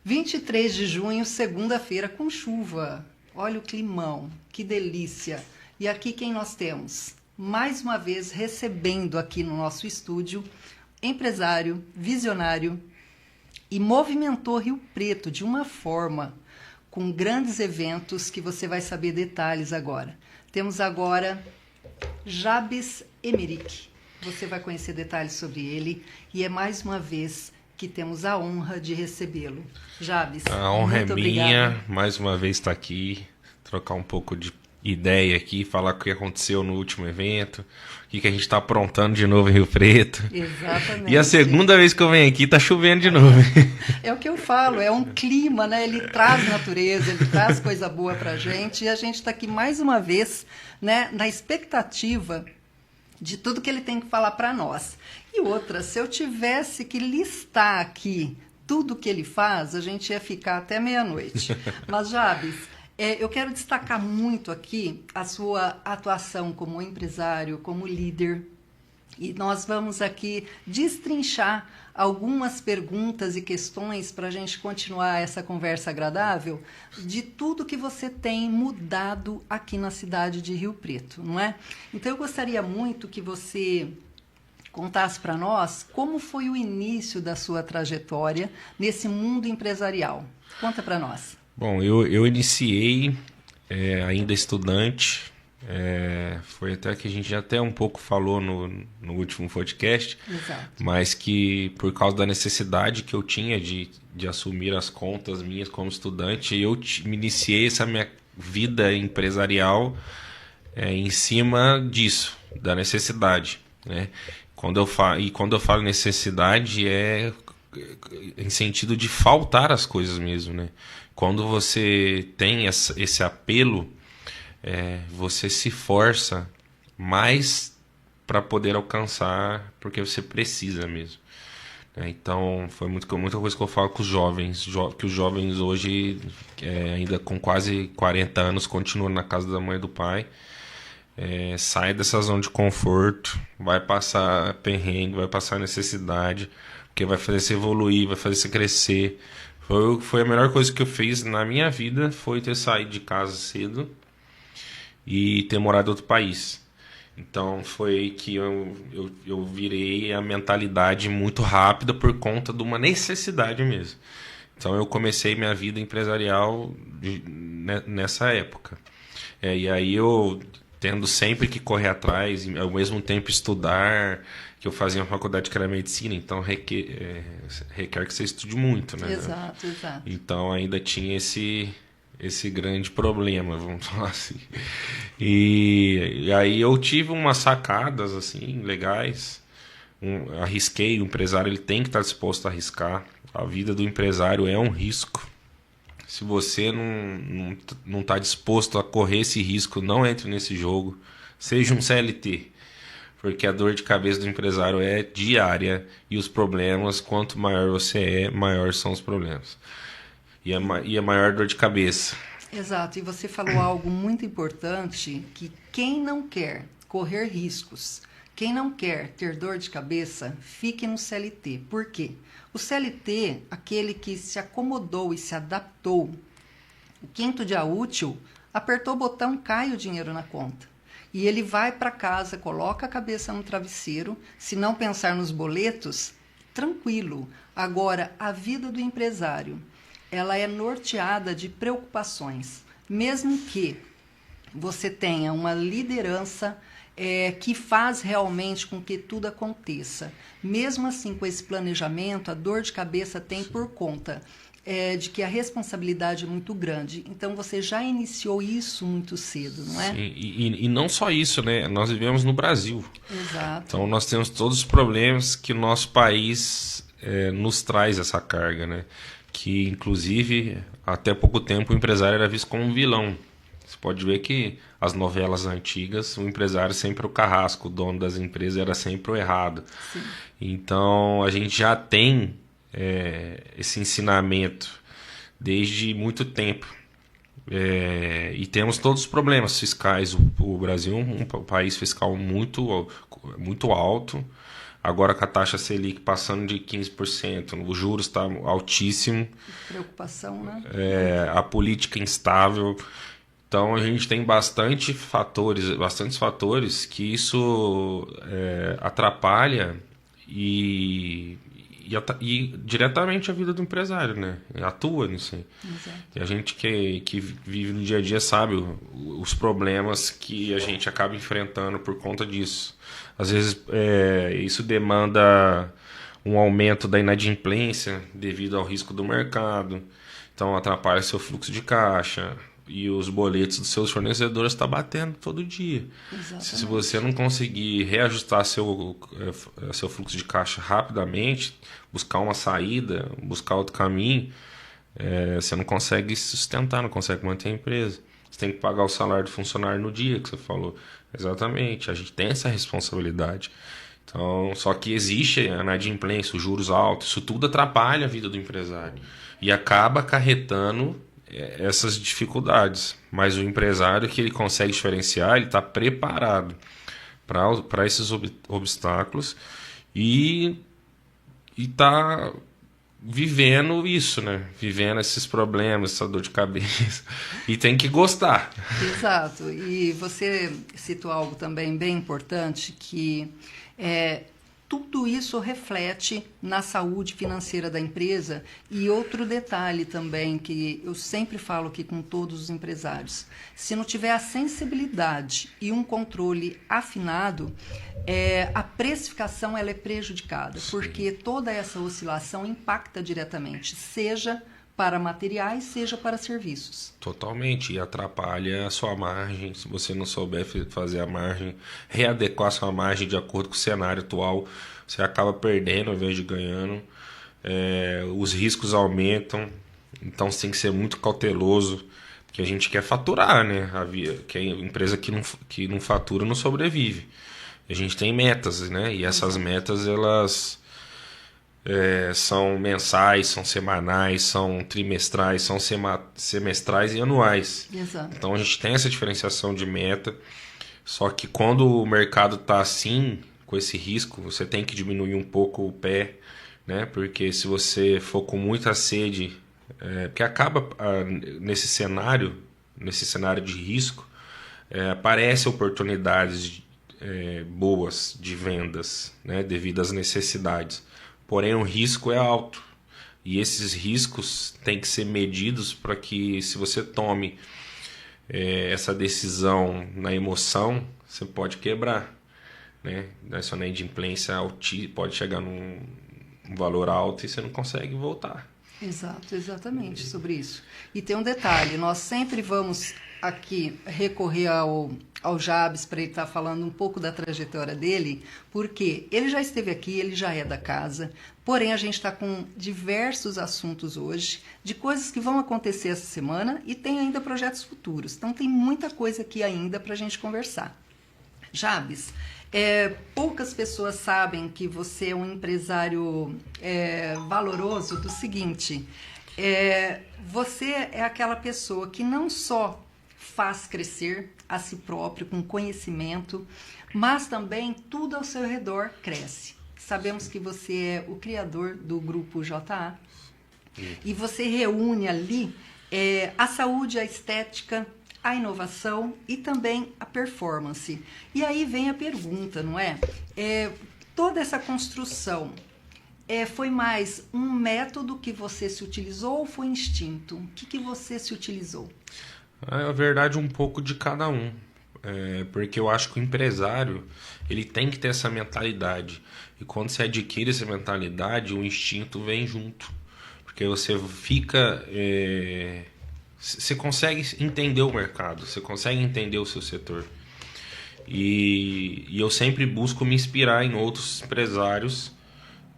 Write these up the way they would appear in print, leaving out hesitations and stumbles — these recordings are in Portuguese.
23 de junho, segunda-feira, com chuva. Olha o climão, que delícia. E aqui quem nós temos? Mais uma vez recebendo aqui no nosso estúdio, empresário, visionário e movimentou Rio Preto de uma forma, com grandes eventos que você vai saber detalhes agora. Temos agora Jabes Emerick. Você vai conhecer detalhes sobre ele e é mais uma vez que temos a honra de recebê-lo. Jabes, a honra muito é minha, obrigada. Mais uma vez estar aqui, trocar um pouco de ideia aqui, falar o que aconteceu no último evento, o que a gente está aprontando de novo em Rio Preto. Exatamente. E a segunda vez que eu venho aqui tá chovendo de novo. É o que eu falo, é um clima, né? Ele traz natureza, ele traz coisa boa pra gente e a gente está aqui mais uma vez, né, na expectativa de tudo que ele tem que falar para nós. E outra, se eu tivesse que listar aqui tudo que ele faz, a gente ia ficar até meia-noite. Mas, Jabes, eu quero destacar muito aqui a sua atuação como empresário, como líder. E nós vamos aqui destrinchar algumas perguntas e questões para a gente continuar essa conversa agradável de tudo que você tem mudado aqui na cidade de Rio Preto, não é? Então, eu gostaria muito que você contasse para nós como foi o início da sua trajetória nesse mundo empresarial. Conta para nós. Bom, eu iniciei ainda estudante, foi até que a gente já até um pouco falou no último podcast. Exato. Mas que por causa da necessidade que eu tinha de assumir as contas minhas como estudante, eu me iniciei essa minha vida empresarial em cima disso, da necessidade, né? Quando eu falo necessidade é em sentido de faltar as coisas mesmo, né? Quando você tem esse apelo, você se força mais para poder alcançar, porque você precisa mesmo. Então, foi muita coisa que eu falo com os jovens, que os jovens hoje, ainda com quase 40 anos, continuam na casa da mãe e do pai. Sai dessa zona de conforto, vai passar perrengue, vai passar necessidade, porque vai fazer você evoluir, vai fazer você crescer. Foi a melhor coisa que eu fiz na minha vida, foi ter saído de casa cedo e ter morado em outro país. Então foi que eu virei a mentalidade muito rápida por conta de uma necessidade mesmo. Então eu comecei minha vida empresarial nessa época. E aí eu tendo sempre que correr atrás e ao mesmo tempo estudar, que eu fazia uma faculdade que era medicina, então requer que você estude muito, né? Exato, exato. Então ainda tinha esse grande problema, vamos falar assim. E aí eu tive umas sacadas assim não arrisquei. O empresário ele tem que estar disposto a arriscar. A vida do empresário é um risco. Se você não está disposto a correr esse risco, não entre nesse jogo. Seja um CLT, porque a dor de cabeça do empresário é diária e os problemas, quanto maior você é, maior são os problemas. E a maior dor de cabeça. Exato, e você falou algo muito importante, que quem não quer correr riscos, quem não quer ter dor de cabeça, fique no CLT. Por quê? O CLT, aquele que se acomodou e se adaptou, o quinto dia útil, apertou o botão, cai o dinheiro na conta. E ele vai para casa, coloca a cabeça no travesseiro, se não pensar nos boletos, tranquilo. Agora, a vida do empresário, ela é norteada de preocupações, mesmo que você tenha uma liderança que faz realmente com que tudo aconteça. Mesmo assim, com esse planejamento, a dor de cabeça tem por conta de que a responsabilidade é muito grande. Então, você já iniciou isso muito cedo, não é? Sim, e não só isso, né? Nós vivemos no Brasil. Exato. Então, nós temos todos os problemas que o nosso país nos traz essa carga, né? Que, inclusive, até pouco tempo, o empresário era visto como um vilão. Você pode ver que as novelas antigas, o empresário sempre o carrasco, o dono das empresas era sempre o errado. Sim. Então, a gente já tem esse ensinamento desde muito tempo. E temos todos os problemas fiscais. O Brasil é um país fiscal muito, muito alto. agora com a taxa Selic passando de 15%, o juros está altíssimo. Preocupação, né? A política instável. Então a gente tem bastantes fatores que isso atrapalha e diretamente a vida do empresário, né? Atua nisso aí. Exato. E a gente que vive no dia a dia sabe os problemas que a gente acaba enfrentando por conta disso. Às vezes isso demanda um aumento da inadimplência devido ao risco do mercado. Então atrapalha seu fluxo de caixa. E os boletos dos seus fornecedores estão batendo todo dia. Exatamente. Se você não conseguir reajustar seu fluxo de caixa rapidamente, buscar uma saída, buscar outro caminho, você não consegue sustentar, não consegue manter a empresa. Você tem que pagar o salário do funcionário no dia que você falou. Exatamente, a gente tem essa responsabilidade. Então, só que existe a inadimplência, os juros altos, isso tudo atrapalha a vida do empresário. E acaba acarretando essas dificuldades, mas o empresário que ele consegue diferenciar, ele está preparado para esses obstáculos e está vivendo isso, né? Vivendo esses problemas, essa dor de cabeça, e tem que gostar. Exato, e você citou algo também bem importante, que tudo isso reflete na saúde financeira da empresa. E outro detalhe também, que eu sempre falo aqui com todos os empresários: se não tiver a sensibilidade e um controle afinado, a precificação ela é prejudicada. Sim. Porque toda essa oscilação impacta diretamente, seja para materiais, seja para serviços. Totalmente, e atrapalha a sua margem. Se você não souber fazer a margem, readequar a sua margem de acordo com o cenário atual, você acaba perdendo ao invés de ganhando. Os riscos aumentam, então você tem que ser muito cauteloso, porque a gente quer faturar, né? Que a empresa que não fatura não sobrevive. A gente tem metas, né? E essas metas, elas são mensais, são semanais, são trimestrais, são semestrais e anuais. Exato. Então a gente tem essa diferenciação de meta, só que quando o mercado está assim, com esse risco, você tem que diminuir um pouco o pé, né? Porque se você for com muita sede, porque acaba nesse cenário de risco, aparecem oportunidades boas de vendas, né? Devido às necessidades. Porém, o risco é alto. E esses riscos têm que ser medidos para que, se você tome essa decisão na emoção, você pode quebrar, né? Essa inadimplência pode chegar num valor alto e você não consegue voltar. Exato, exatamente, sobre isso. E tem um detalhe: nós sempre vamos aqui recorrer ao Jabs para ele estar falando um pouco da trajetória dele, porque ele já esteve aqui, ele já é da casa, porém a gente está com diversos assuntos hoje, de coisas que vão acontecer essa semana, e tem ainda projetos futuros. Então tem muita coisa aqui ainda para a gente conversar. Jabs, poucas pessoas sabem que você é um empresário valoroso do seguinte: você é aquela pessoa que não só faz crescer a si próprio com conhecimento, mas também tudo ao seu redor cresce. Sabemos que você é o criador do grupo JA e você reúne ali a saúde, a estética, a inovação e também a performance. E aí vem a pergunta, não é? Toda essa construção foi mais um método que você se utilizou ou foi instinto? O que você se utilizou? Na verdade, um pouco de cada um. Porque eu acho que o empresário ele tem que ter essa mentalidade. E quando você adquire essa mentalidade, o instinto vem junto. Porque você fica... você consegue entender o mercado, você consegue entender o seu setor. E eu sempre busco me inspirar em outros empresários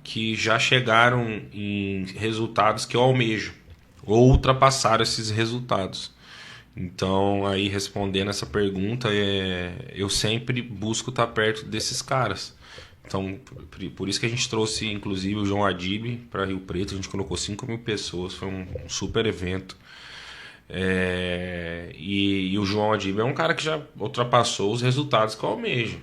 que já chegaram em resultados que eu almejo, ou ultrapassaram esses resultados. Então, aí respondendo essa pergunta, eu sempre busco estar perto desses caras. Então, por isso que a gente trouxe, inclusive, o João Adib para Rio Preto. A gente colocou 5.000 pessoas, foi um super evento. E o João Adib é um cara que já ultrapassou os resultados que eu almejo.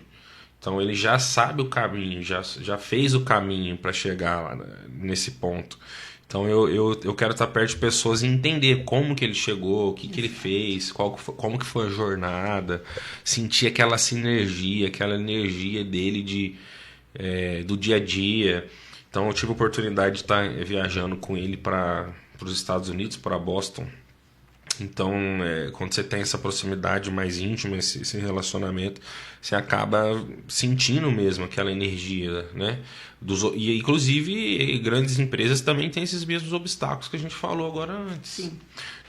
Então ele já sabe o caminho, já fez o caminho para chegar lá nesse ponto. Então eu quero estar perto de pessoas e entender como que ele chegou, o que que ele fez, como que foi a jornada, sentir aquela sinergia, aquela energia dele do dia a dia. Então eu tive a oportunidade de estar viajando com ele para os Estados Unidos, para Boston. Então, quando você tem essa proximidade mais íntima, esse relacionamento, você acaba sentindo mesmo aquela energia, né? E, inclusive, grandes empresas também têm esses mesmos obstáculos que a gente falou agora antes. Sim.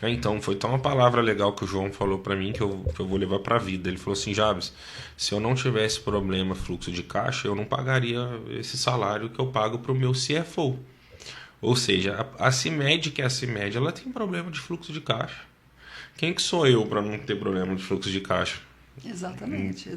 Então, foi tão uma palavra legal que o João falou para mim que eu vou levar para a vida. Ele falou assim, Jabes, se eu não tivesse problema fluxo de caixa, eu não pagaria esse salário que eu pago para o meu CFO. Ou seja, a CIMED, que é a CIMED, ela tem problema de fluxo de caixa. Quem que sou eu para não ter problema de fluxo de caixa? Exatamente.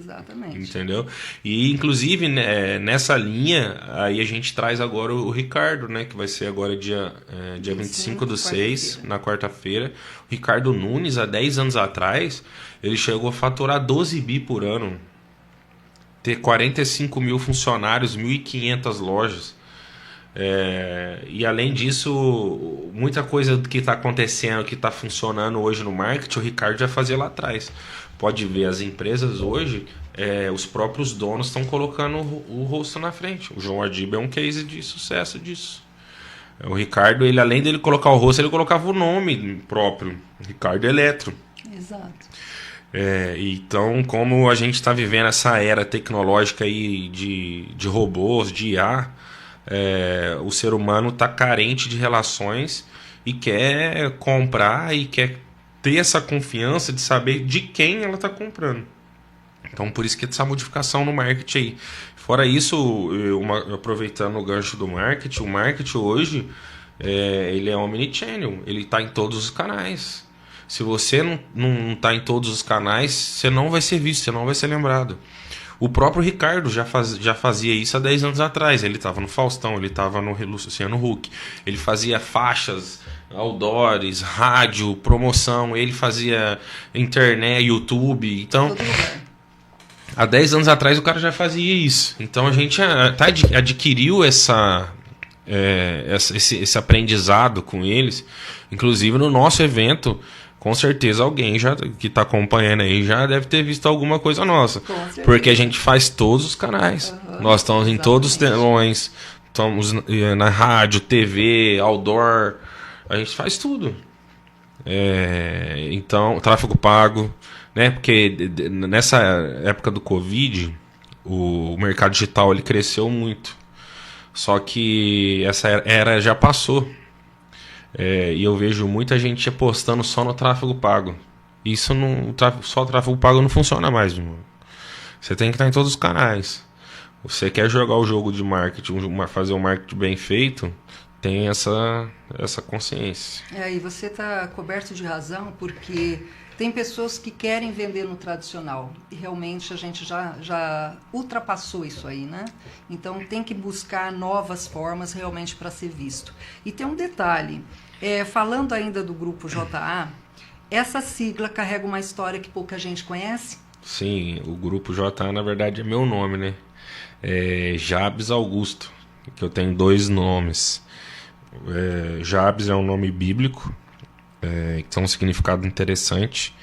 Entendeu? E, inclusive, né, nessa linha, aí a gente traz agora o Ricardo, né? Que vai ser agora dia 25/6, na quarta-feira. O Ricardo Nunes, há 10 anos atrás, ele chegou a faturar 12 bi por ano. Ter 45 mil funcionários, 1.500 lojas. E além disso, muita coisa que está acontecendo, que está funcionando hoje no marketing, o Ricardo já fazia lá atrás. Pode ver, as empresas hoje, os próprios donos estão colocando o rosto na frente. O João Ardib é um case de sucesso disso. O Ricardo, ele além dele colocar o rosto, ele colocava o nome próprio, Ricardo Eletro. Exato. Então, como a gente está vivendo essa era tecnológica aí de robôs, de IA, o ser humano está carente de relações e quer comprar e quer ter essa confiança de saber de quem ela está comprando. Então, por isso que essa modificação no marketing aí. Fora isso, aproveitando o gancho do marketing, o marketing hoje ele é omnichannel, ele está em todos os canais. Se você não está em todos os canais, você não vai ser visto, você não vai ser lembrado. O próprio Ricardo já fazia isso há 10 anos atrás. Ele estava no Faustão, ele estava no Luciano Huck. Ele fazia faixas, outdoors, rádio, promoção. Ele fazia internet, YouTube. Então, há 10 anos atrás o cara já fazia isso. Então a gente adquiriu esse aprendizado com eles. Inclusive no nosso evento, com certeza alguém que está acompanhando aí já deve ter visto alguma coisa nossa. Porque a gente faz todos os canais. Nós estamos em todos os telões. Estamos na rádio, TV, outdoor. A gente faz tudo. Então, tráfego pago. Né? Porque nessa época do Covid, o mercado digital ele cresceu muito. Só que essa era já passou. E eu vejo muita gente apostando só no tráfego pago. Isso só o tráfego pago não funciona mais, irmão. Você tem que estar em todos os canais. Você quer jogar o jogo de marketing, fazer um marketing bem feito, tem essa consciência. E você está coberto de razão, porque tem pessoas que querem vender no tradicional e realmente a gente já ultrapassou isso aí, né? Então tem que buscar novas formas realmente para ser visto. E tem um detalhe, falando ainda do grupo JA, essa sigla carrega uma história que pouca gente conhece? Sim, o grupo JA na verdade é meu nome, né? Jabes Augusto, que eu tenho 2 nomes. Jabes é um nome bíblico, que tem um significado interessante,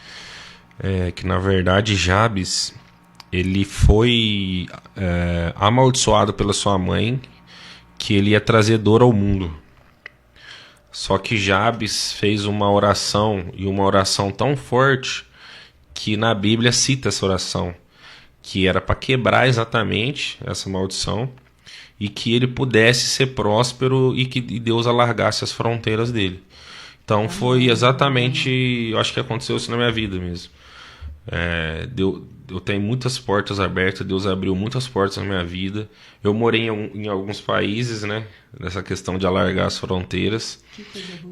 que na verdade Jabes ele foi amaldiçoado pela sua mãe, que ele ia trazer dor ao mundo. Só que Jabes fez uma oração, e uma oração tão forte que na Bíblia cita essa oração, que era para quebrar exatamente essa maldição e que ele pudesse ser próspero e que Deus alargasse as fronteiras dele. Então foi exatamente, eu acho que aconteceu isso na minha vida mesmo. Eu tenho muitas portas abertas, Deus abriu muitas portas na minha vida. Eu morei em alguns países, né? Nessa questão de alargar as fronteiras.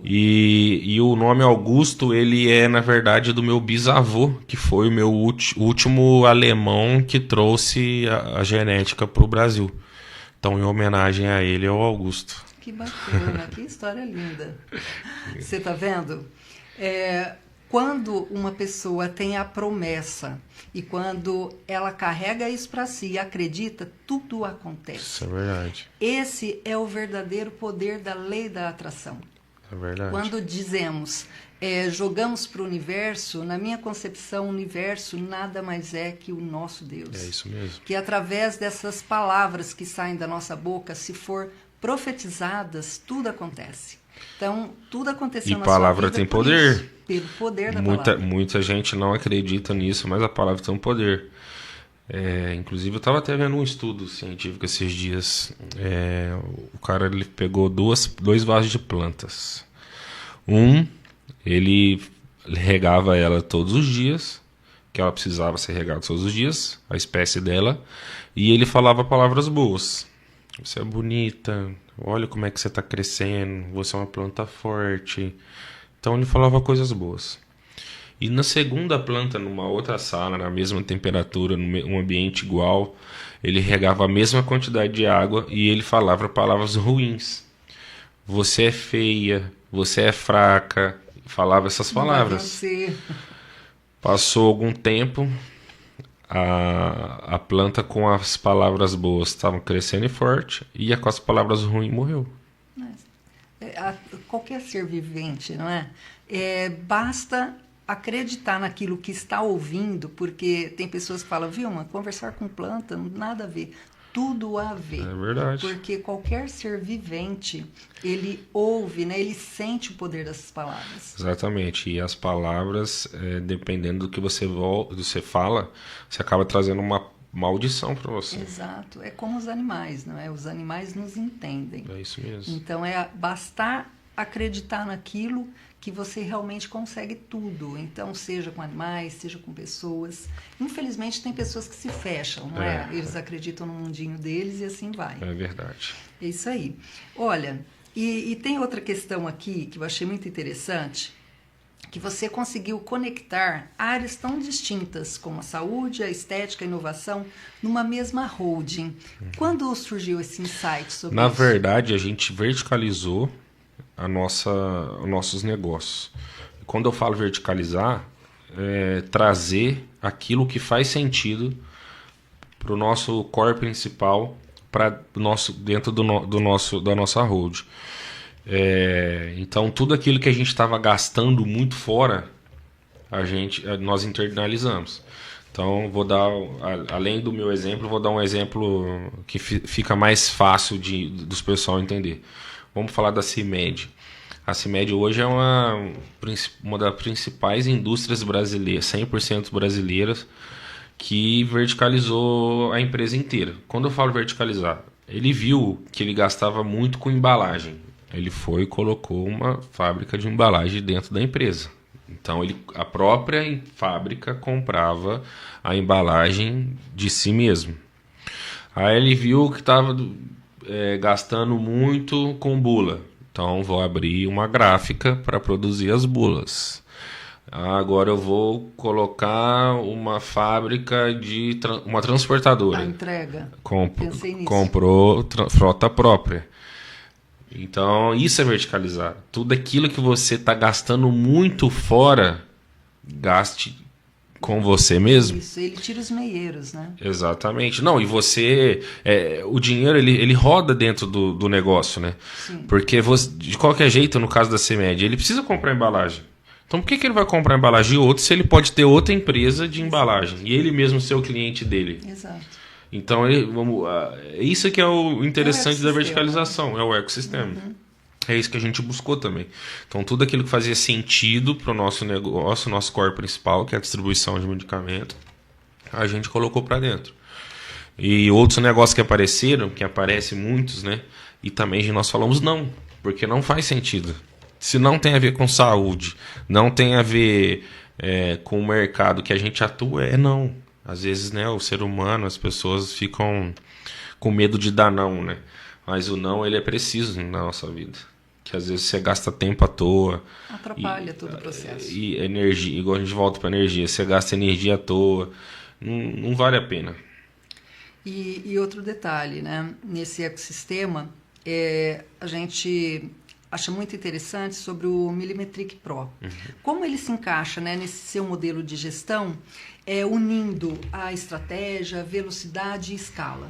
E o nome Augusto, ele é na verdade do meu bisavô, que foi o meu último alemão que trouxe a genética para o Brasil. Então, em homenagem a ele, é o Augusto. Que bacana, que história linda. Você está vendo? Quando uma pessoa tem a promessa e quando ela carrega isso para si e acredita, tudo acontece. Isso é verdade. Esse é o verdadeiro poder da lei da atração. É verdade. Quando dizemos, jogamos para o universo, na minha concepção, o universo nada mais é que o nosso Deus. É isso mesmo. Que através dessas palavras que saem da nossa boca, se for profetizadas, tudo acontece. Então, tudo aconteceu na sua vida. E palavra tem poder. Isso, pelo poder da palavra. Muita gente não acredita nisso, mas a palavra tem um poder. Inclusive, eu estava até vendo um estudo científico esses dias. O cara ele pegou dois vasos de plantas. Ele regava ela todos os dias, que ela precisava ser regada todos os dias, a espécie dela, e ele falava palavras boas. Você é bonita, olha como é que você está crescendo, você é uma planta forte. Então ele falava coisas boas. E na segunda planta, numa outra sala, na mesma temperatura, num ambiente igual, ele regava a mesma quantidade de água e ele falava palavras ruins. Você é feia, você é fraca, falava essas palavras. Passou algum tempo, a planta com as palavras boas estava crescendo e forte, e com as palavras ruins morreu. Qualquer ser vivente, não é? Basta acreditar naquilo que está ouvindo, porque tem pessoas que falam, Vilma, conversar com planta, nada a ver. Tudo a ver. É verdade. Porque qualquer ser vivente, ele ouve, né? Ele sente o poder dessas palavras. Exatamente. E as palavras, dependendo do que você fala, você acaba trazendo uma maldição para você. Exato. É como os animais, não é? Os animais nos entendem. É isso mesmo. Então, bastar acreditar naquilo que você realmente consegue tudo. Então, seja com animais, seja com pessoas. Infelizmente, tem pessoas que se fecham, não é? Eles acreditam no mundinho deles e assim vai. É verdade. É isso aí. Olha, e tem outra questão aqui que eu achei muito interessante, que você conseguiu conectar áreas tão distintas como a saúde, a estética, a inovação, numa mesma holding. Quando surgiu esse insight sobre isso? Na verdade, a gente verticalizou os nossos negócios. Quando eu falo verticalizar, trazer aquilo que faz sentido para o nosso core principal, dentro da nossa hold. Então, tudo aquilo que a gente estava gastando muito fora, nós internalizamos. Então, vou dar, além do meu exemplo, vou dar um exemplo que fica mais fácil dos pessoal entender. Vamos falar da CIMED. A CIMED hoje é uma das principais indústrias brasileiras, 100% brasileiras, que verticalizou a empresa inteira. Quando eu falo verticalizar, ele viu que ele gastava muito com embalagem. Ele foi e colocou uma fábrica de embalagem dentro da empresa. Então, a própria fábrica comprava a embalagem de si mesmo. Aí ele viu que estava gastando muito com bula. Então, vou abrir uma gráfica para produzir as bulas. Agora eu vou colocar uma fábrica uma transportadora. A entrega. Pensei nisso. Comprou frota própria. Então, isso é verticalizar. Tudo aquilo que você está gastando muito fora, gaste com você mesmo. Isso, ele tira os meieiros, né? Exatamente. Não, e você... o dinheiro, ele roda dentro do negócio, né? Sim. Porque de qualquer jeito, no caso da CIMED, ele precisa comprar embalagem. Então, por que ele vai comprar embalagem de outro se ele pode ter outra empresa de embalagem? E ele mesmo ser o cliente dele. Exato. Então, isso que é o interessante da verticalização, é o ecossistema. Uhum. É isso que a gente buscou também. Então, tudo aquilo que fazia sentido para o nosso negócio, nosso core principal, que é a distribuição de medicamento, a gente colocou para dentro. E outros negócios que apareceram, que aparecem muitos, né? E também nós falamos não, porque não faz sentido. Se não tem a ver com saúde, não tem a ver com o mercado que a gente atua, não. Às vezes, né, o ser humano, as pessoas ficam com medo de dar não, né? Mas o não, ele é preciso na nossa vida. Que às vezes você gasta tempo à toa. Atrapalha todo o processo. E energia, igual a gente volta para energia, você gasta energia à toa, não vale a pena. E outro detalhe, né? Nesse ecossistema, a gente acha muito interessante sobre o Millimetric Pro. Como ele se encaixa, né, nesse seu modelo de gestão, unindo a estratégia, velocidade e escala?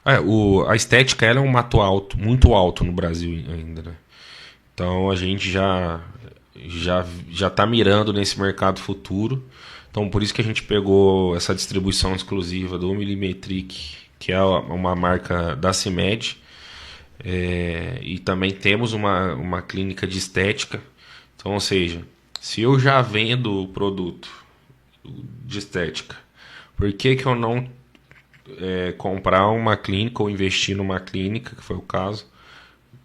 A estética ela é um mato alto, muito alto no Brasil ainda, né? Então a gente já está mirando nesse mercado futuro. Então por isso que a gente pegou essa distribuição exclusiva do Millimetric, que é uma marca da CIMED. E também temos uma clínica de estética. Então, ou seja, se eu já vendo o produto de estética, por que eu não comprar uma clínica ou investir numa clínica, que foi o caso,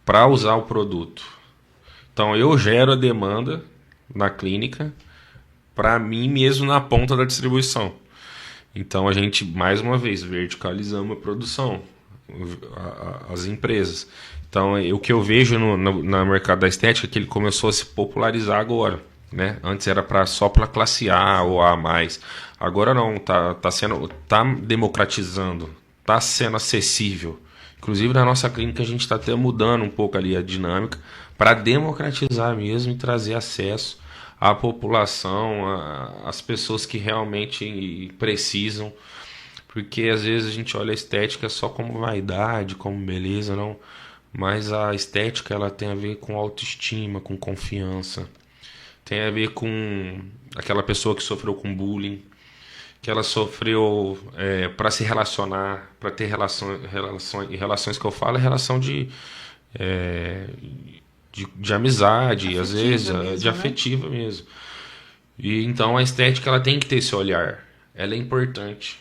para usar o produto? Então eu gero a demanda na clínica para mim mesmo na ponta da distribuição. Então a gente, mais uma vez, verticalizamos a produção, as empresas. Então o que eu vejo no mercado da estética é que ele começou a se popularizar agora. Antes era só para classe A ou A+. Agora não, tá democratizando, tá sendo acessível. Inclusive na nossa clínica a gente está até mudando um pouco ali a dinâmica para democratizar mesmo e trazer acesso à população, às pessoas que realmente precisam. Porque às vezes a gente olha a estética só como vaidade, como beleza, não. Mas a estética ela tem a ver com autoestima, com confiança. Tem a ver com aquela pessoa que sofreu com bullying, que ela sofreu para se relacionar, para ter relações que eu falo, é relação de amizade, afetiva às vezes, mesmo, de afetiva mesmo. E então a estética ela tem que ter esse olhar, ela é importante.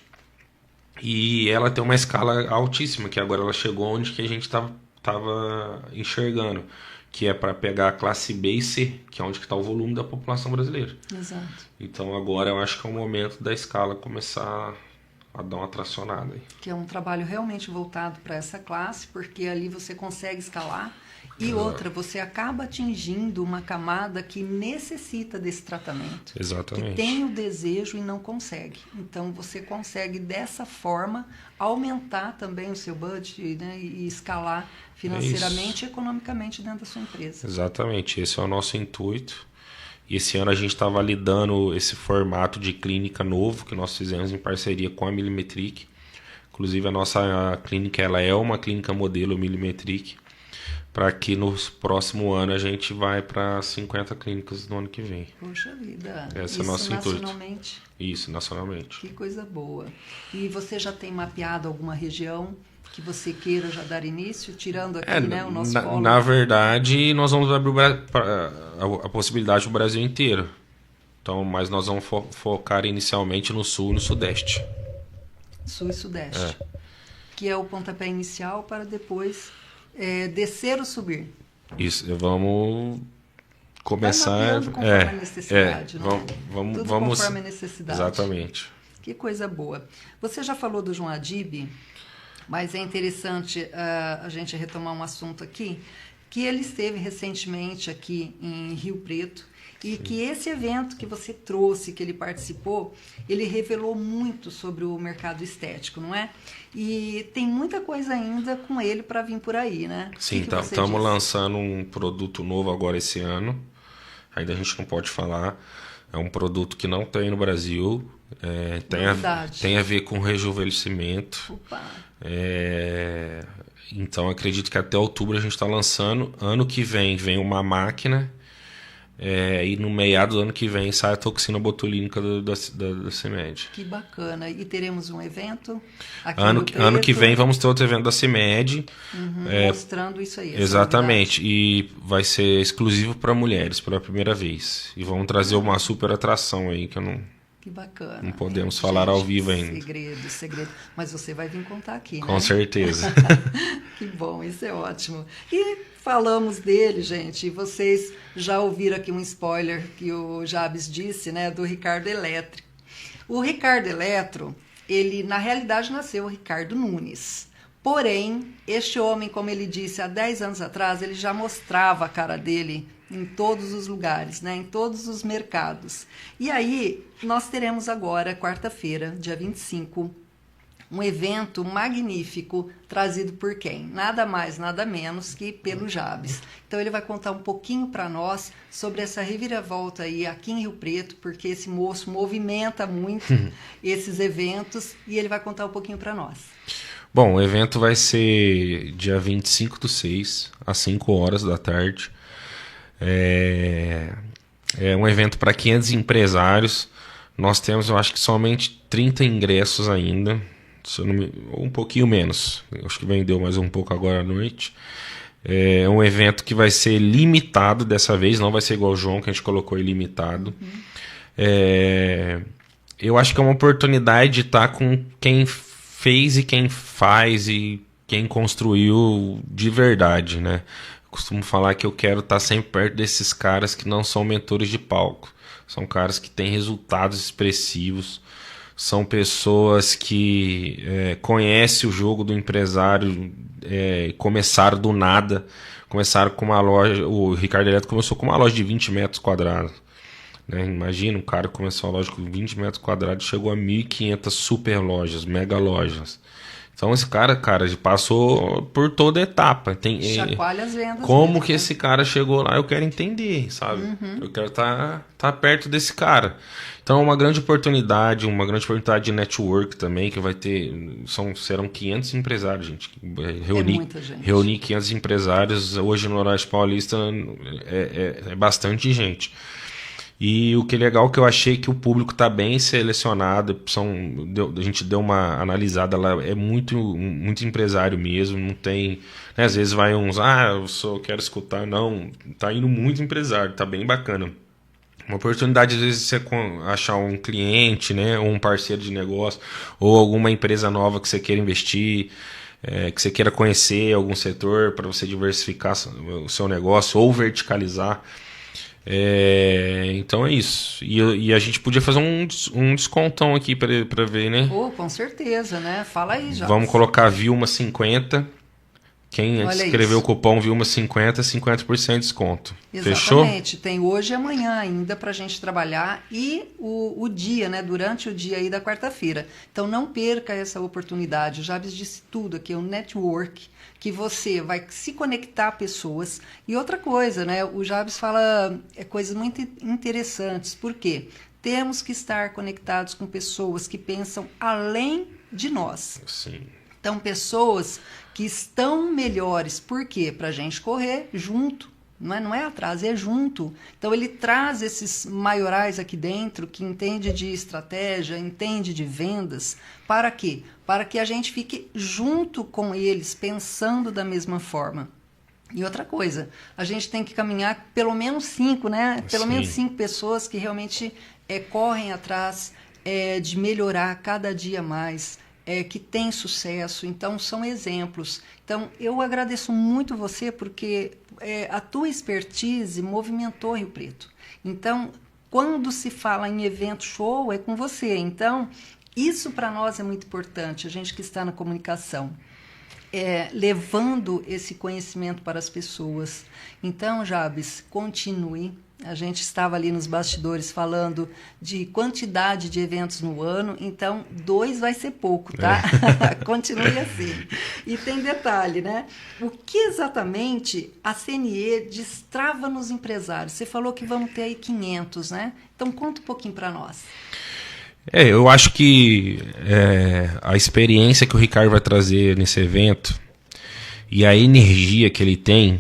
E ela tem uma escala altíssima, que agora ela chegou onde que a gente estava enxergando, que é para pegar a classe B e C, que é onde está o volume da população brasileira. Exato. Então agora eu acho que é o momento da escala começar a dar uma tracionada aí. Que é um trabalho realmente voltado para essa classe, porque ali você consegue escalar. E outra, você acaba atingindo uma camada que necessita desse tratamento. Exatamente. Que tem o desejo e não consegue. Então, você consegue, dessa forma, aumentar também o seu budget, né, e escalar financeiramente e economicamente dentro da sua empresa. Exatamente. Esse é o nosso intuito. E esse ano a gente está validando esse formato de clínica novo que nós fizemos em parceria com a Millimetric. Inclusive, a nossa clínica ela é uma clínica modelo Millimetric, para que no próximo ano a gente vai para 50 clínicas no ano que vem. Poxa vida. Esse é o nosso intuito. Nacionalmente? Isso, nacionalmente. Que coisa boa. E você já tem mapeado alguma região que você queira já dar início, tirando aqui, o nosso polo? Na verdade, nós vamos abrir a possibilidade do Brasil inteiro. Então, mas nós vamos focar inicialmente no Sul e no Sudeste. Sul e Sudeste. Que é o pontapé inicial para depois descer ou subir. Isso, vamos começar... Conforme a necessidade, vamos, Tudo conforme a necessidade. Exatamente. Que coisa boa. Você já falou do João Adib, mas é interessante a gente retomar um assunto aqui, que ele esteve recentemente aqui em Rio Preto, e que esse evento que você trouxe, que ele participou, ele revelou muito sobre o mercado estético, não é? E tem muita coisa ainda com ele para vir por aí, né? Sim, estamos lançando um produto novo agora esse ano. Ainda a gente não pode falar. É um produto que não tem no Brasil. Tem a ver com rejuvenescimento. Opa! Então acredito que até outubro a gente está lançando. Ano que vem uma máquina. E no meado do ano que vem sai a toxina botulínica da CIMED. Que bacana. E teremos um evento aqui ano que vem vamos ter outro evento da CIMED. Mostrando isso aí. Exatamente. E vai ser exclusivo para mulheres pela primeira vez. E vamos trazer uma super atração aí que eu não... Que bacana. Não podemos falar ao vivo ainda. Segredo. Mas você vai vir contar aqui, né? Com certeza. Que bom, isso é ótimo. E falamos dele, gente. Vocês já ouviram aqui um spoiler que o Jabes disse, né? Do Ricardo Eletro. O Ricardo Eletro, ele na realidade nasceu o Ricardo Nunes. Porém, este homem, como ele disse há 10 anos atrás, ele já mostrava a cara dele em todos os lugares, né? Em todos os mercados. E aí, nós teremos agora, quarta-feira, dia 25, um evento magnífico trazido por quem? Nada mais, nada menos que pelo Jabes. Então ele vai contar um pouquinho para nós sobre essa reviravolta aí aqui em Rio Preto, porque esse moço movimenta muito esses eventos e ele vai contar um pouquinho para nós. Bom, o evento vai ser dia 25/6, às 5 horas da tarde. É um evento para 500 empresários. Nós temos, eu acho que somente 30 ingressos ainda. Ou um pouquinho menos, acho que vendeu mais um pouco agora à noite. É um evento que vai ser limitado dessa vez, não vai ser igual o João, que a gente colocou ilimitado. Eu acho que é uma oportunidade de estar com quem fez e quem faz e quem construiu de verdade, né? Eu costumo falar que eu quero estar sempre perto desses caras que não são mentores de palco, são caras que têm resultados expressivos. São pessoas que conhecem o jogo do empresário, começaram do nada, começaram com uma loja, o Ricardo Eletro começou com uma loja de 20 metros quadrados. Né? Imagina, um cara que começou a loja com 20 metros quadrados, chegou a 1.500 super lojas, mega lojas. Então esse cara, passou por toda a etapa. Chacoalha as vendas. Como mesmo, que esse cara chegou lá, eu quero entender, sabe? Eu quero estar perto desse cara. Então é uma grande oportunidade de network também, que vai ter, serão 500 empresários, gente. Muita gente. Reunir 500 empresários hoje no Noroeste Paulista é bastante gente. E o que é legal que eu achei que o público está bem selecionado, a gente deu uma analisada lá, é muito empresário mesmo, não tem, né, às vezes vai uns, eu só quero escutar, não, tá indo muito empresário, tá bem bacana. Uma oportunidade, às vezes, de você achar um cliente, né, ou um parceiro de negócio, ou alguma empresa nova que você queira investir, que você queira conhecer algum setor para você diversificar o seu negócio ou verticalizar. Então é isso. E a gente podia fazer um descontão aqui para ver, né? Com certeza, né? Fala aí já. Vamos colocar Vilma 50. Quem escrever o cupom Vilma 50, 50% de desconto. Exatamente. Fechou? Tem hoje e amanhã ainda para a gente trabalhar e o dia, né? Durante o dia aí da quarta-feira. Então não perca essa oportunidade. O Jabes disse tudo aqui, o network, que você vai se conectar a pessoas. E outra coisa, né? O Jabes fala coisas muito interessantes. Por quê? Temos que estar conectados com pessoas que pensam além de nós. Sim. Então, pessoas que estão melhores. Por quê? Para a gente correr junto. Não é atrás, é junto. Então, ele traz esses maiorais aqui dentro, que entende de estratégia, entende de vendas. Para quê? Para que a gente fique junto com eles, pensando da mesma forma. E outra coisa, a gente tem que caminhar pelo menos 5, né? Pelo Sim. menos 5 pessoas que realmente correm atrás de melhorar cada dia mais. Que tem sucesso, então são exemplos. Então, eu agradeço muito você porque a tua expertise movimentou Rio Preto. Então, quando se fala em evento show, é com você. Então, isso para nós é muito importante, a gente que está na comunicação. Levando esse conhecimento para as pessoas. Então, Jabes, continue. A gente estava ali nos bastidores falando de quantidade de eventos no ano, então 2 vai ser pouco, tá? Continue assim. E tem detalhe, né? O que exatamente a CNE destrava nos empresários? Você falou que vamos ter aí 500, né? Então conta um pouquinho para nós. Eu acho que a experiência que o Ricardo vai trazer nesse evento e a energia que ele tem,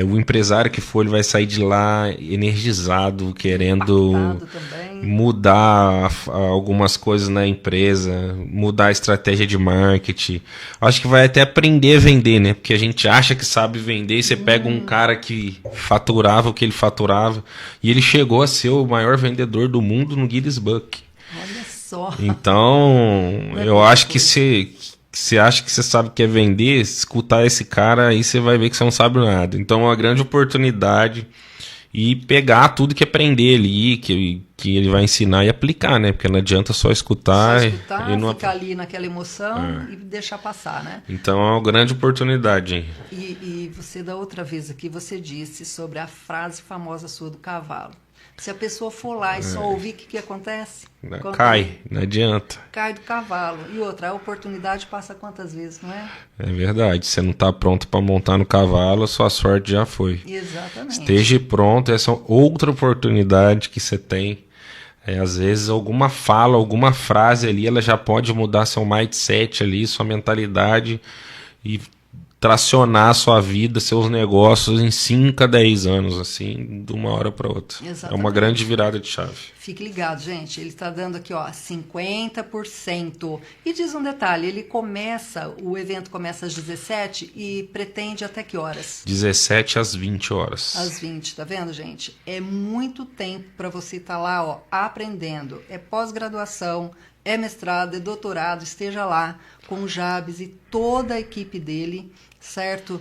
o empresário que for, ele vai sair de lá energizado, querendo mudar algumas coisas na empresa, mudar a estratégia de marketing. Acho que vai até aprender a vender, né? Porque a gente acha que sabe vender, e você pega um cara que faturava o que ele faturava, e ele chegou a ser o maior vendedor do mundo no Guinness Book. Olha só. Então, eu acho que você acha que você sabe o que é vender, escutar esse cara, aí você vai ver que você não sabe nada. Então é uma grande oportunidade e pegar tudo que aprender ali, que ele vai ensinar e aplicar, né? Porque não adianta só escutar e não ficar ali naquela emoção e deixar passar, né? Então é uma grande oportunidade, hein? E você, da outra vez aqui, você disse sobre a frase famosa sua do cavalo. Se a pessoa for lá e só ouvir, o que acontece? Cai, não adianta. Cai do cavalo. E outra, a oportunidade passa quantas vezes, não é? É verdade. Você não está pronto para montar no cavalo, sua sorte já foi. Exatamente. Esteja pronto, essa é outra oportunidade que você tem. Às vezes alguma fala, alguma frase ali, ela já pode mudar seu mindset ali, sua mentalidade e tracionar a sua vida, seus negócios em 5 a 10 anos, assim, de uma hora para outra. Exatamente. É uma grande virada de chave. Fique ligado, gente. Ele está dando aqui, ó, 50%. E diz um detalhe, o evento começa às 17 e pretende até que horas? 17 às 20 horas. Às 20, tá vendo, gente? É muito tempo para você estar lá, ó, aprendendo. É pós-graduação, é mestrado, é doutorado, esteja lá com o Jabs e toda a equipe dele, certo?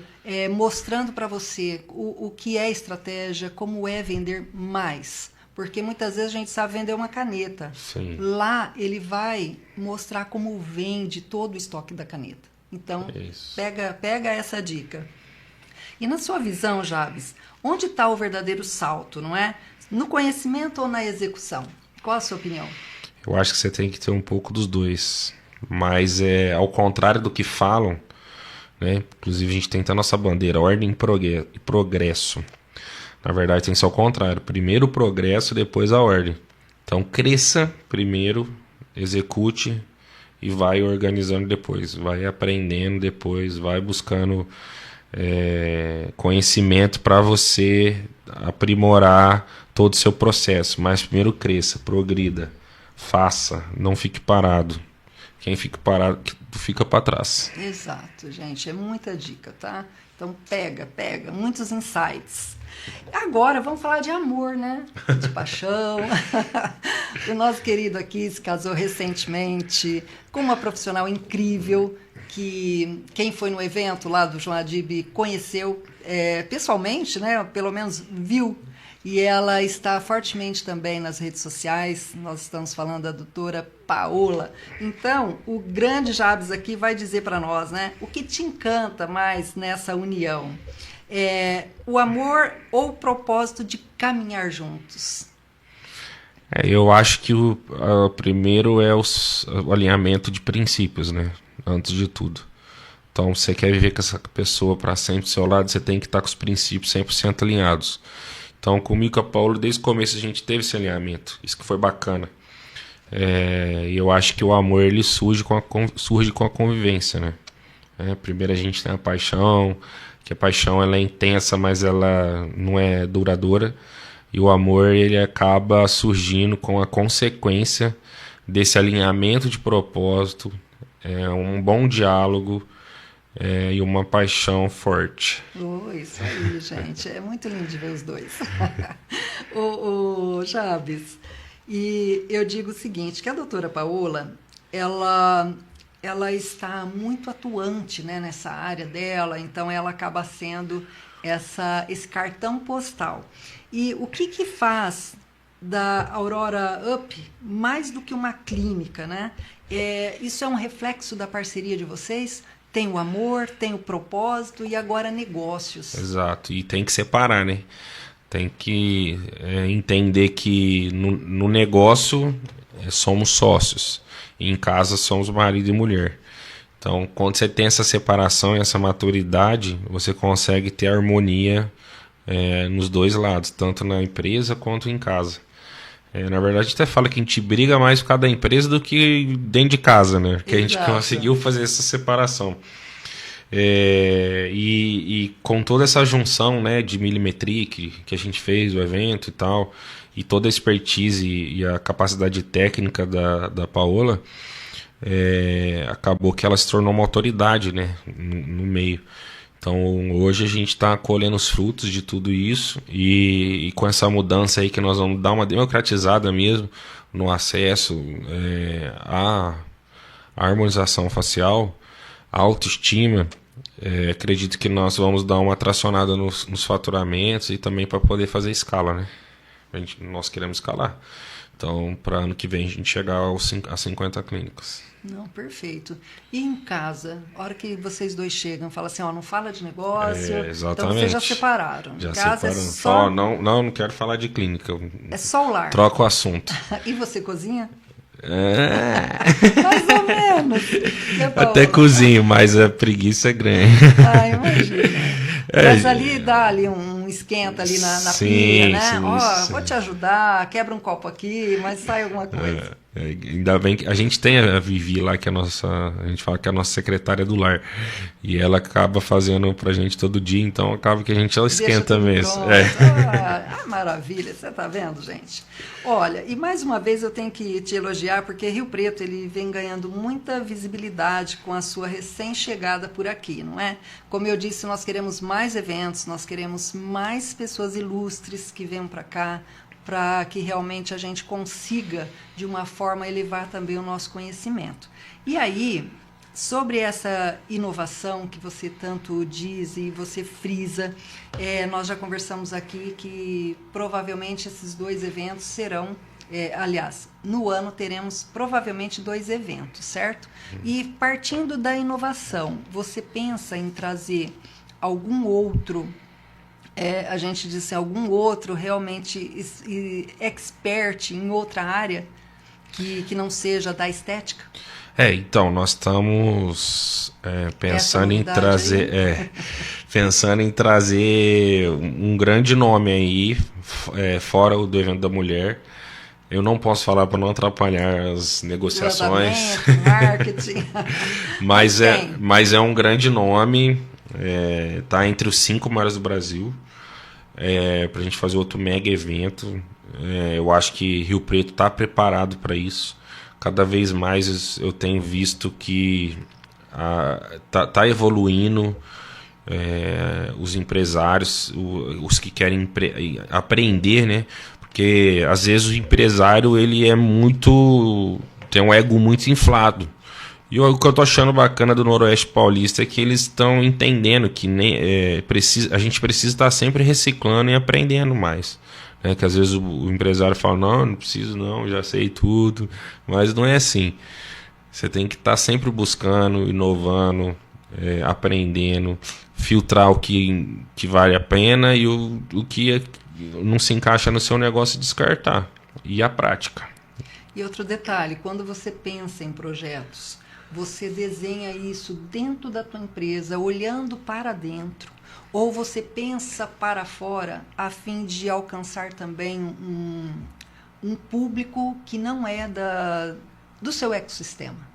Mostrando para você o que é estratégia, como é vender mais. Porque muitas vezes a gente sabe vender uma caneta. Sim. Lá ele vai mostrar como vende todo o estoque da caneta. Então, pega essa dica. E na sua visão, Jabs, onde está o verdadeiro salto, não é? No conhecimento ou na execução? Qual a sua opinião? Eu acho que você tem que ter um pouco dos dois. Mas ao contrário do que falam, né? Inclusive a gente tem a nossa bandeira, ordem e progresso. Na verdade tem que ser ao contrário. Primeiro o progresso, depois a ordem. Então cresça primeiro, execute e vai organizando depois. Vai aprendendo depois, vai buscando conhecimento para você aprimorar todo o seu processo. Mas primeiro cresça, progrida, faça, não fique parado. Quem fica parado fica para trás. Exato, gente. É muita dica, tá? Então pega. Muitos insights. Agora vamos falar de amor, né? De paixão. O nosso querido aqui se casou recentemente com uma profissional incrível que quem foi no evento lá do João Adib conheceu pessoalmente, né? Pelo menos viu. E ela está fortemente também nas redes sociais. Nós estamos falando da doutora Paola. Então, o grande Jabs aqui vai dizer para nós, né? O que te encanta mais nessa união? O amor ou o propósito de caminhar juntos? Eu acho que o primeiro é o alinhamento de princípios, né? Antes de tudo. Então, você quer viver com essa pessoa para sempre do seu lado, você tem que estar com os princípios 100% alinhados. Então, comigo e com a Paola, desde o começo a gente teve esse alinhamento. Isso que foi bacana. E eu acho que o amor ele surge com a convivência, né? Primeiro a gente tem a paixão, que a paixão ela é intensa, mas ela não é duradoura. E o amor ele acaba surgindo com a consequência desse alinhamento de propósito, um bom diálogo, e uma paixão forte. Isso aí, gente. É muito lindo de ver os dois. o Jabs, e eu digo o seguinte, que a doutora Paola, ela está muito atuante, né, nessa área dela, então ela acaba sendo esse cartão postal. E o que faz da Aurora Up mais do que uma clínica, né? Isso é um reflexo da parceria de vocês? Tem o amor, tem o propósito e agora negócios. Exato, e tem que separar, né? Tem que entender que no negócio somos sócios, e em casa somos marido e mulher. Então, quando você tem essa separação e essa maturidade, você consegue ter harmonia nos dois lados, tanto na empresa quanto em casa. Na verdade, a gente até fala que a gente briga mais por causa da empresa do que dentro de casa, né? Porque a gente conseguiu fazer essa separação. E com toda essa junção, né, de milimetria que a gente fez, o evento e tal, e toda a expertise e a capacidade técnica da Paola, acabou que ela se tornou uma autoridade, né, no meio. Então hoje a gente está colhendo os frutos de tudo isso e com essa mudança aí que nós vamos dar uma democratizada mesmo no acesso à harmonização facial, à autoestima, acredito que nós vamos dar uma tracionada nos faturamentos e também para poder fazer escala, né? Nós queremos escalar. Então, para ano que vem a gente chegar a 50 clínicas. Não, perfeito. E em casa, a hora que vocês dois chegam, fala assim, ó, não fala de negócio. Exatamente. Então vocês já separaram. Já em casa separamos. é só... Não quero falar de clínica. É só o lar. Troca o assunto. E você cozinha? É. Mais ou menos. Até cozinho, mas a preguiça é grande. Ah, imagina. Mas ali dá ali um esquenta ali na pia, né? Ó, vou te ajudar, quebra um copo aqui, mas sai alguma coisa. Ainda bem que a gente tem a Vivi lá, que é a gente fala que é a nossa secretária do lar. E ela acaba fazendo pra gente todo dia, então acaba que a gente esquenta mesmo. Maravilha, você tá vendo, gente? Olha, e mais uma vez eu tenho que te elogiar, porque Rio Preto ele vem ganhando muita visibilidade com a sua recém-chegada por aqui, não é? Como eu disse, nós queremos mais eventos, nós queremos mais pessoas ilustres que venham para cá, para que realmente a gente consiga, de uma forma, elevar também o nosso conhecimento. E aí, sobre essa inovação que você tanto diz e você frisa, nós já conversamos aqui que provavelmente esses 2 eventos serão, aliás, no ano teremos provavelmente 2 eventos, certo? E partindo da inovação, você pensa em trazer algum outro... a gente diz assim, algum outro realmente expert em outra área que não seja da estética? Então, nós estamos pensando em trazer um grande nome aí, fora o do evento da mulher. Eu não posso falar para não atrapalhar as negociações. Marketing. mas é um grande nome, tá entre os 5 maiores do Brasil. Para a gente fazer outro mega evento. Eu acho que Rio Preto está preparado para isso. Cada vez mais eu tenho visto que tá evoluindo. Os empresários, os que querem aprender, né? Porque às vezes o empresário ele tem um ego muito inflado. E o que eu tô achando bacana do Noroeste Paulista é que eles estão entendendo que a gente precisa estar sempre reciclando e aprendendo mais. Né? Que às vezes o empresário fala, não preciso não, já sei tudo. Mas não é assim. Você tem que estar sempre buscando, inovando, aprendendo, filtrar o que vale a pena e o que não se encaixa no seu negócio descartar. E a prática. E outro detalhe, quando você pensa em projetos, você desenha isso dentro da tua empresa, olhando para dentro, ou você pensa para fora a fim de alcançar também um público que não é do seu ecossistema?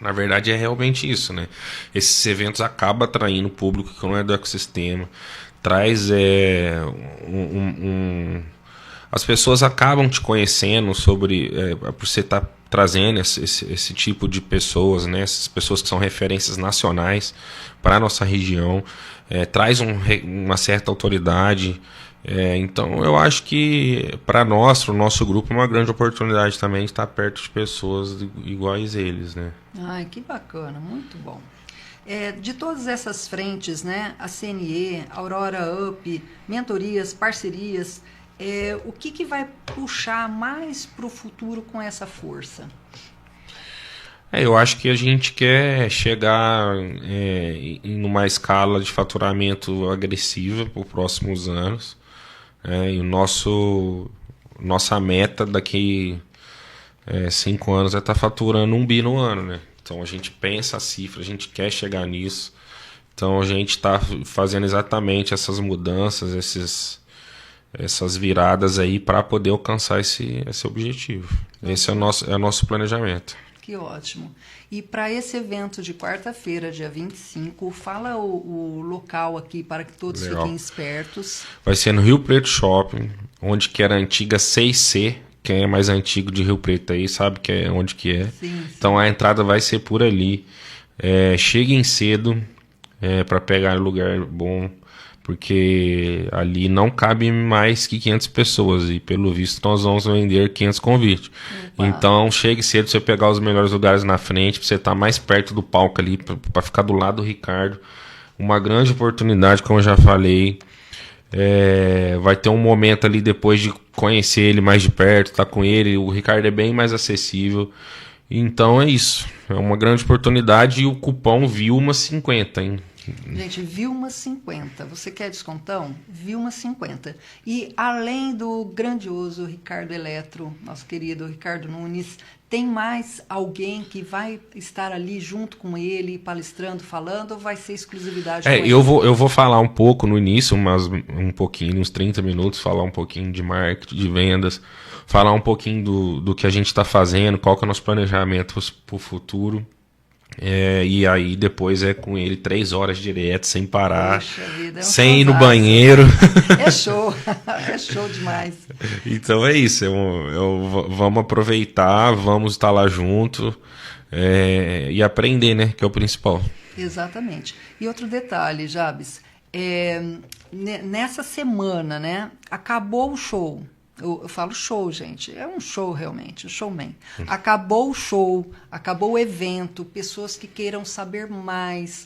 Na verdade é realmente isso, né? Esses eventos acabam atraindo público que não é do ecossistema, traz as pessoas acabam te conhecendo por você estar trazendo esse tipo de pessoas, né? Essas pessoas que são referências nacionais para a nossa região, traz uma certa autoridade. Então eu acho que para o nosso grupo é uma grande oportunidade também de estar perto de pessoas iguais a eles, né? Ai, que bacana, muito bom. De todas essas frentes, né, a CNE, Aurora Up, mentorias, parcerias, o que vai puxar mais para o futuro com essa força? Eu acho que a gente quer chegar em uma escala de faturamento agressiva para os próximos anos. E nossa meta daqui 5 anos é estar faturando 1 bi no ano, né? Então a gente pensa a cifra, a gente quer chegar nisso. Então a gente está fazendo exatamente essas mudanças, essas viradas aí para poder alcançar esse objetivo. Esse é o nosso planejamento. Que ótimo. E para esse evento de quarta-feira, dia 25, fala o local aqui para que todos fiquem espertos. Vai ser no Rio Preto Shopping, onde que era a antiga 6C. Quem é mais antigo de Rio Preto aí sabe que é onde que é. Sim. Então a entrada vai ser por ali. Cheguem cedo para pegar um lugar bom, porque ali não cabe mais que 500 pessoas e pelo visto nós vamos vender 500 convites. Opa. Então chegue cedo para você pegar os melhores lugares na frente, para você estar mais perto do palco ali, para ficar do lado do Ricardo. Uma grande oportunidade, como eu já falei. Vai ter um momento ali depois de conhecer ele mais de perto, tá com ele. O Ricardo é bem mais acessível. Então é isso. É uma grande oportunidade e o cupom Vilma50, hein? Gente, Vilma50. Você quer descontão? Vilma50. E além do grandioso Ricardo Eletro, nosso querido Ricardo Nunes, tem mais alguém que vai estar ali junto com ele, palestrando, falando, ou vai ser exclusividade com ele? Eu vou falar um pouco no início, um pouquinho, uns 30 minutos, falar um pouquinho de marketing, de vendas, falar um pouquinho do que a gente está fazendo, qual que é o nosso planejamento para o futuro. E aí depois é com ele 3 horas direto, sem parar, vida, sem ir no banheiro. É show, é show demais. Então é isso, vamos aproveitar, vamos estar lá junto e aprender, né, que é o principal. Exatamente. E outro detalhe, Jabes, nessa semana, né, acabou o show. Eu falo show, gente. É um show realmente, um showman. Acabou o show, acabou o evento, pessoas que queiram saber mais,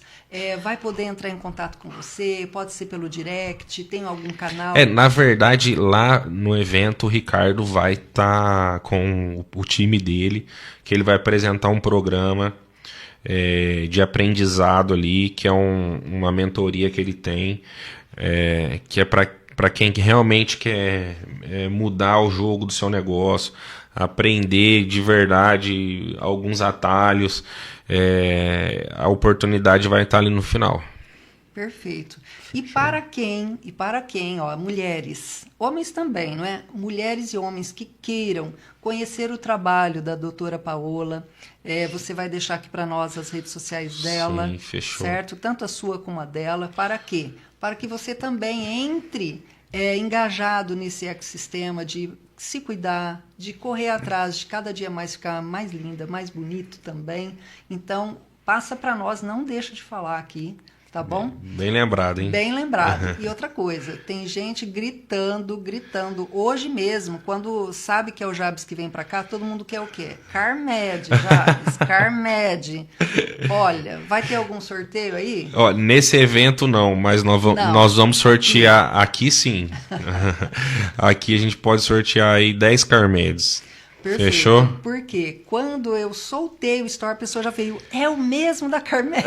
vai poder entrar em contato com você, pode ser pelo direct, tem algum canal? Na verdade, lá no evento, o Ricardo vai estar com o time dele, que ele vai apresentar um programa de aprendizado ali, que é uma mentoria que ele tem, que é para quem realmente quer mudar o jogo do seu negócio, aprender de verdade alguns atalhos, a oportunidade vai estar ali no final. Perfeito. E para quem, ó, mulheres, homens também, não é? Mulheres e homens que queiram conhecer o trabalho da doutora Paola, você vai deixar aqui para nós as redes sociais dela. Sim, fechou. Certo? Tanto a sua como a dela. Para quê? Para que você também entre engajado nesse ecossistema de se cuidar, de correr atrás, de cada dia mais ficar mais linda, mais bonito também. Então, passa para nós, não deixa de falar aqui. Tá bom? Bem lembrado, hein? Bem lembrado. E outra coisa, tem gente gritando. Hoje mesmo, quando sabe que é o Jabes que vem para cá, todo mundo quer o quê? Carmed, Jabes, Carmed. Olha, vai ter algum sorteio aí? Nesse evento não, mas nós vamos sortear aqui sim. Aqui a gente pode sortear aí 10 Carmedes. Perfeito. Fechou? Porque quando eu soltei o store, a pessoa já veio, é o mesmo da Carmed.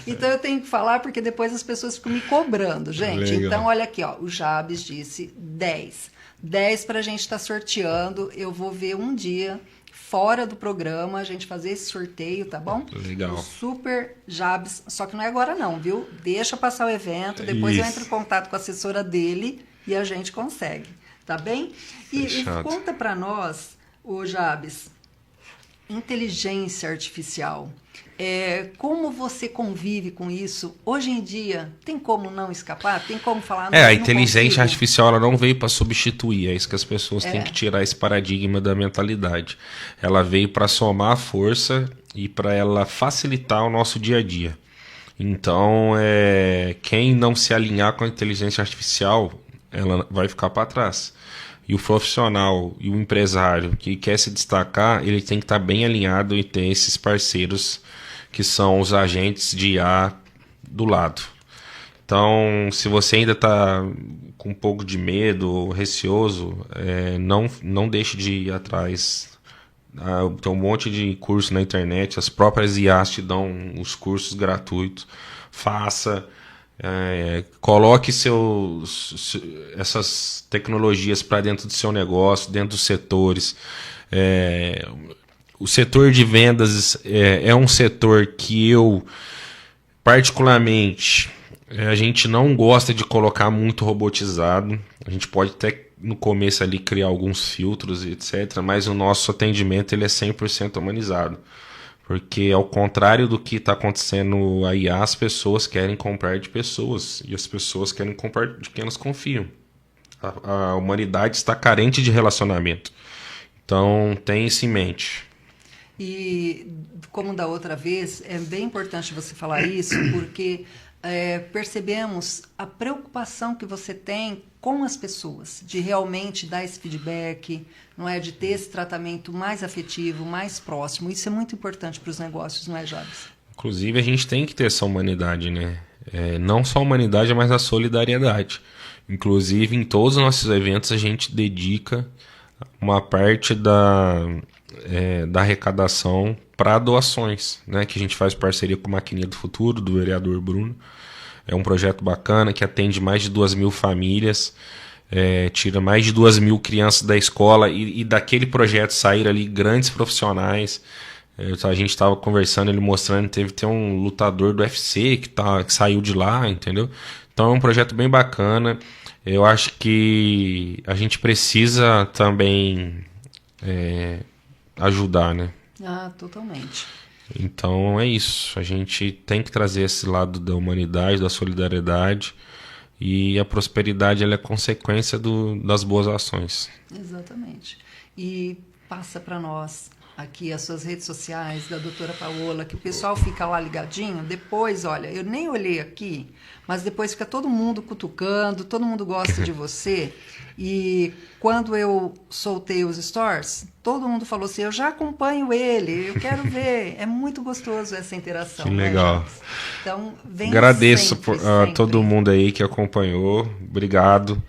Então eu tenho que falar, porque depois as pessoas ficam me cobrando, gente. Legal. Então, olha aqui, ó, o Jabes disse 10. 10 para a gente estar sorteando. Eu vou ver um dia, fora do programa, a gente fazer esse sorteio, tá bom? Legal. O Super Jabes, só que não é agora não, viu? Deixa passar o evento, depois eu entro em contato com a assessora dele e a gente consegue. Tá bem? E conta para nós, ô Jabes, inteligência artificial. Como você convive com isso? Hoje em dia, tem como não escapar? Tem como falar... A inteligência artificial ela não veio para substituir. É isso que as pessoas têm que tirar esse paradigma da mentalidade. Ela veio para somar força e para ela facilitar o nosso dia a dia. Então, quem não se alinhar com a inteligência artificial, ela vai ficar para trás. E o profissional e o empresário que quer se destacar, ele tem que estar bem alinhado e ter esses parceiros que são os agentes de IA do lado. Então, se você ainda está com um pouco de medo ou receoso, não deixe de ir atrás. Tem um monte de curso na internet, as próprias IAs te dão os cursos gratuitos. Faça... coloque essas tecnologias para dentro do seu negócio, dentro dos setores. O setor de vendas é um setor que eu, particularmente, a gente não gosta de colocar muito robotizado. A gente pode até no começo ali criar alguns filtros, etc. Mas o nosso atendimento ele é 100% humanizado. Porque, ao contrário do que está acontecendo aí, as pessoas querem comprar de pessoas. E as pessoas querem comprar de quem elas confiam. A humanidade está carente de relacionamento. Então, tenha isso em mente. E, como da outra vez, é bem importante você falar isso, porque percebemos a preocupação que você tem com as pessoas, de realmente dar esse feedback, não é, de ter esse tratamento mais afetivo, mais próximo. Isso é muito importante para os negócios, não é, Jabes? Inclusive, a gente tem que ter essa humanidade, né? Não só a humanidade, mas a solidariedade. Inclusive, em todos os nossos eventos, a gente dedica uma parte da arrecadação para doações, né, que a gente faz parceria com a Maquininha do Futuro, do vereador Bruno. É um projeto bacana que atende mais de 2.000 famílias, tira mais de 2.000 crianças da escola e daquele projeto saíram ali grandes profissionais. A gente estava conversando, ele mostrando, tem um lutador do UFC que saiu de lá, entendeu? Então é um projeto bem bacana. Eu acho que a gente precisa também ajudar, né? Totalmente. Então é isso. A gente tem que trazer esse lado da humanidade, da solidariedade, e a prosperidade ela é consequência das boas ações. Exatamente. E passa para nós aqui as suas redes sociais da doutora Paola, que o pessoal fica lá ligadinho. Depois, olha, eu nem olhei aqui, mas depois fica todo mundo cutucando, todo mundo gosta de você. E quando eu soltei os stories, todo mundo falou assim, eu já acompanho ele, eu quero ver. É muito gostoso essa interação. Que legal. Né, então, venha Agradeço sempre, a todo mundo aí que acompanhou. Obrigado.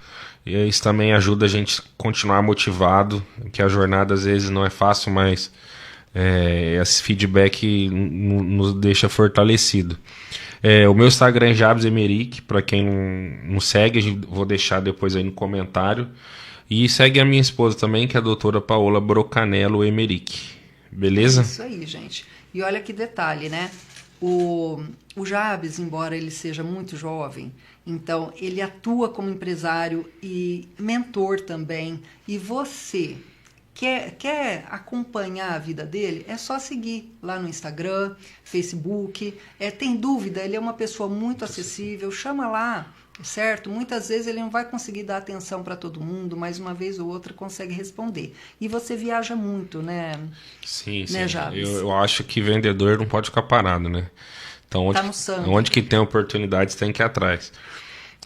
E isso também ajuda a gente a continuar motivado, que a jornada às vezes não é fácil, mas esse feedback nos deixa fortalecido. O meu Instagram é Jabs Emerick, para quem não segue, vou deixar depois aí no comentário. E segue a minha esposa também, que é a doutora Paola Brocanello Emerick. Beleza? Isso aí, gente. E olha que detalhe, né? O Jabs, embora ele seja muito jovem, então ele atua como empresário e mentor também. E você quer acompanhar a vida dele? É só seguir lá no Instagram, Facebook. Tem dúvida? Ele é uma pessoa muito acessível. Chama lá, certo? Muitas vezes ele não vai conseguir dar atenção para todo mundo, mas uma vez ou outra consegue responder. E você viaja muito, né? Sim, né, sim. Jabs? Eu acho que vendedor não pode ficar parado, né? Então, Tá no sangue. onde que tem oportunidades, tem que ir atrás.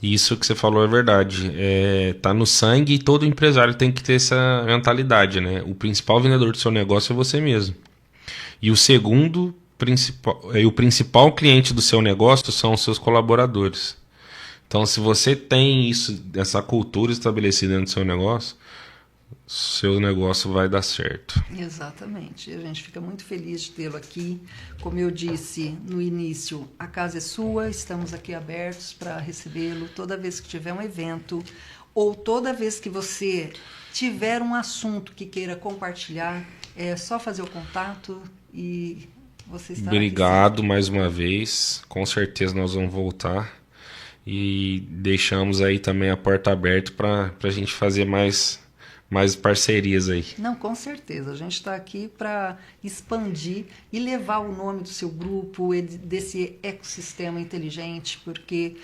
Isso que você falou é verdade. Tá no sangue e todo empresário tem que ter essa mentalidade, né? O principal vendedor do seu negócio é você mesmo. E o principal cliente do seu negócio são os seus colaboradores. Então, se você tem essa cultura estabelecida dentro do seu negócio vai dar certo. Exatamente. A gente fica muito feliz de tê-lo aqui. Como eu disse no início, a casa é sua, estamos aqui abertos para recebê-lo toda vez que tiver um evento ou toda vez que você tiver um assunto que queira compartilhar, é só fazer o contato e você estará Obrigado mais uma vez. Com certeza nós vamos voltar. E deixamos aí também a porta aberta para a gente fazer mais parcerias aí. Não, com certeza. A gente está aqui para expandir e levar o nome do seu grupo, desse ecossistema inteligente, porque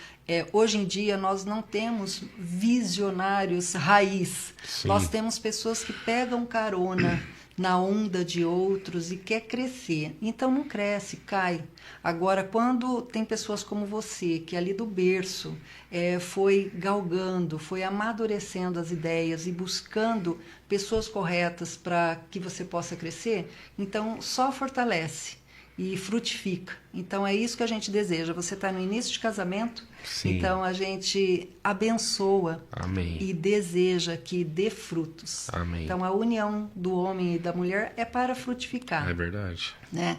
hoje em dia nós não temos visionários raiz. Sim. Nós temos pessoas que pegam carona na onda de outros e quer crescer. Então não cresce, cai. Agora, quando tem pessoas como você, que ali do berço foi galgando, foi amadurecendo as ideias e buscando pessoas corretas para que você possa crescer, então só fortalece e frutifica. Então é isso que a gente deseja. Você está no início de casamento, Sim. Então a gente abençoa. Amém. E deseja que dê frutos. Amém. Então a união do homem e da mulher é para frutificar. É verdade. Né?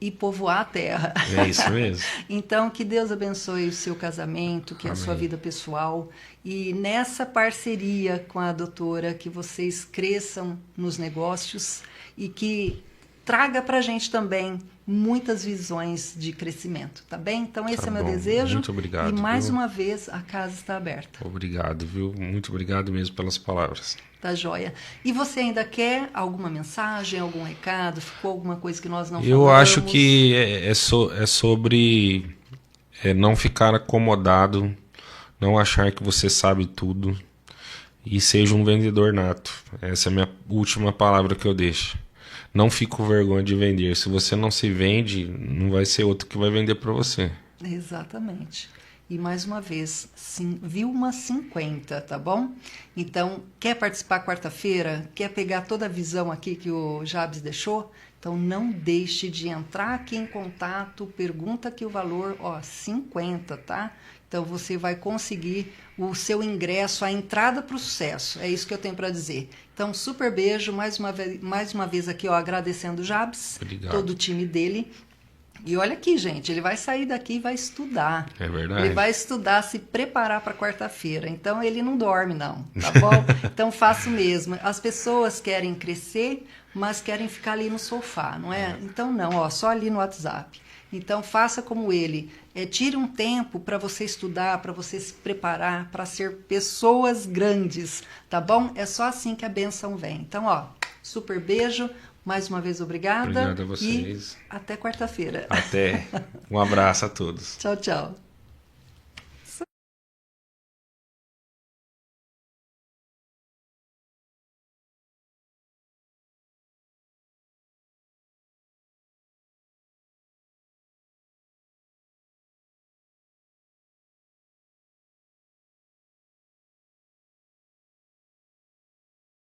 E povoar a terra. É isso mesmo. Então que Deus abençoe o seu casamento, que Amém. a sua vida pessoal, e nessa parceria com a doutora que vocês cresçam nos negócios e que traga para a gente também muitas visões de crescimento, tá bem? Então esse é meu desejo. Muito obrigado. E mais uma vez a casa está aberta. Obrigado, viu? Muito obrigado mesmo pelas palavras. Tá joia. E você ainda quer alguma mensagem, algum recado? Ficou alguma coisa que nós não falamos? Eu acho que é sobre não ficar acomodado, não achar que você sabe tudo e seja um vendedor nato. Essa é a minha última palavra que eu deixo. Não fique com vergonha de vender. Se você não se vende, não vai ser outro que vai vender para você. Exatamente. E mais uma vez, Vilma 50, tá bom? Então, quer participar quarta-feira? Quer pegar toda a visão aqui que o Jabs deixou? Então, não deixe de entrar aqui em contato, pergunta aqui o valor, ó, 50, tá? Então, você vai conseguir o seu ingresso, a entrada para o sucesso. É isso que eu tenho para dizer. Então, super beijo, mais uma vez aqui, ó, agradecendo o Jabs, Obrigado. todo o time dele. E olha aqui, gente, ele vai sair daqui e vai estudar. É verdade. Ele vai estudar, se preparar para quarta-feira. Então, ele não dorme, não, tá bom? Então, faço mesmo. As pessoas querem crescer, mas querem ficar ali no sofá, não é? Então, não, ó, só ali no WhatsApp. Então, faça como ele. Tire um tempo para você estudar, para você se preparar, para ser pessoas grandes, tá bom? É só assim que a bênção vem. Então, ó, super beijo. Mais uma vez, obrigada. Obrigado a vocês. E até quarta-feira. Até. Um abraço a todos. Tchau, tchau.